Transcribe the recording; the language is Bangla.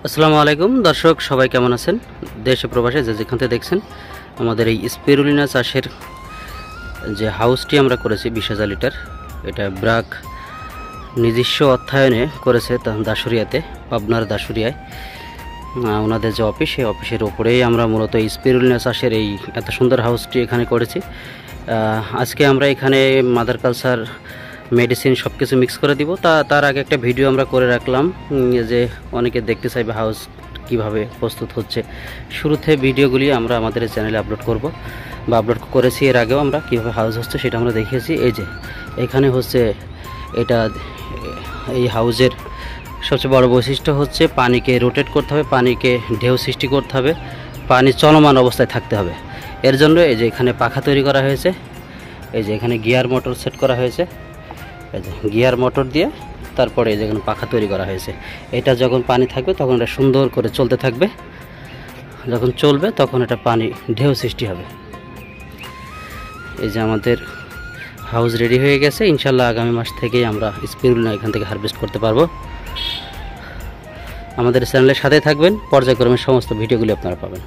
আসসালামু আলাইকুম দর্শক, সবাই কেমন আছেন? দেশে প্রবাসে যে যেখান থেকে দেখছেন, আমাদের এই স্পিরুলিনা চাষের যে হাউসটি আমরা করেছি 20,000 লিটার, এটা ব্রাক নিজস্ব অর্থায়নে করেছে দাসুরিয়াতে, পাবনার দাসুরিয়ায় ওনাদের যে অফিস, সেই অফিসের ওপরেই আমরা মূলত এই স্পিরুলিনা চাষের এই এত সুন্দর হাউসটি এখানে করেছি। আজকে আমরা এখানে মাদার কালচার, মেডিসিন সব কিছু মিক্স করে দিব। তার আগে একটা ভিডিও আমরা করে রাখলাম, যে অনেকে দেখতে চাইবে হাউস কিভাবে প্রস্তুত হচ্ছে। শুরুতে ভিডিওগুলি আমরা আমাদের চ্যানেলে আপলোড করব বা আপলোড করেছি এর আগেও। আমরা কিভাবে হাউস হচ্ছে সেটা আমরা দেখিয়েছি। এই যে এখানে হচ্ছে এটা, এই হাউজের সবচেয়ে বড় বৈশিষ্ট্য হচ্ছে পানিকে রোটেট করতে হবে, পানিকে ঢেউ সৃষ্টি করতে হবে, পানি চলমান অবস্থায় থাকতে হবে। এর জন্য এই যে এখানে পাখা তৈরি করা হয়েছে, এই যে এখানে গিয়ার মোটর সেট করা হয়েছে, এই যে গিয়ার মোটর দিয়ে তারপরে এই যে এখানে পাখা তৈরি করা হয়েছে। এটা যখন পানি থাকবে তখন এটা সুন্দর করে চলতে থাকবে, যখন চলবে তখন এটা পানি ঢেউ সৃষ্টি হবে। এই যে আমাদের হাউস রেডি হয়ে গেছে। ইনশাল্লাহ আগামী মাস থেকেই আমরা স্পিরুলিনা এখান থেকে হারভেস্ট করতে পারবো। আমাদের চ্যানেলের সাথে থাকবেন, পর্যায়ক্রমে সমস্ত ভিডিওগুলি আপনারা পাবেন।